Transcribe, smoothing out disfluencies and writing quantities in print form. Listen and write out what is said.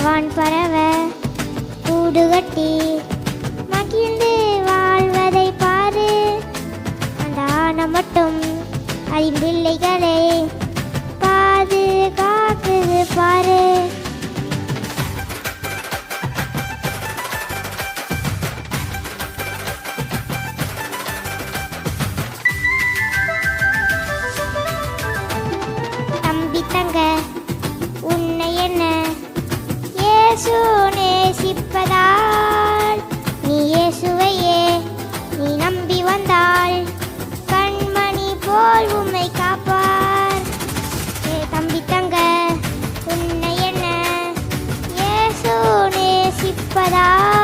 வான் பறவ கூடு கட்டி மகிழ்ந்து வாழ்வதை பாரு. அந்த ஆனை மட்டும் அதன் பிள்ளைகளை பாதுகாக்குது பாரு. தம்பி தங்க உன்னை என்ன இயேசு நேசிப்பதால் நீ இயேசுவையே நீ நம்பி வந்தால் கண்மணி போல் உம்மை காப்பார். தம்பி தங்க உன்னை என்ன இயேசு நேசிப்பதால்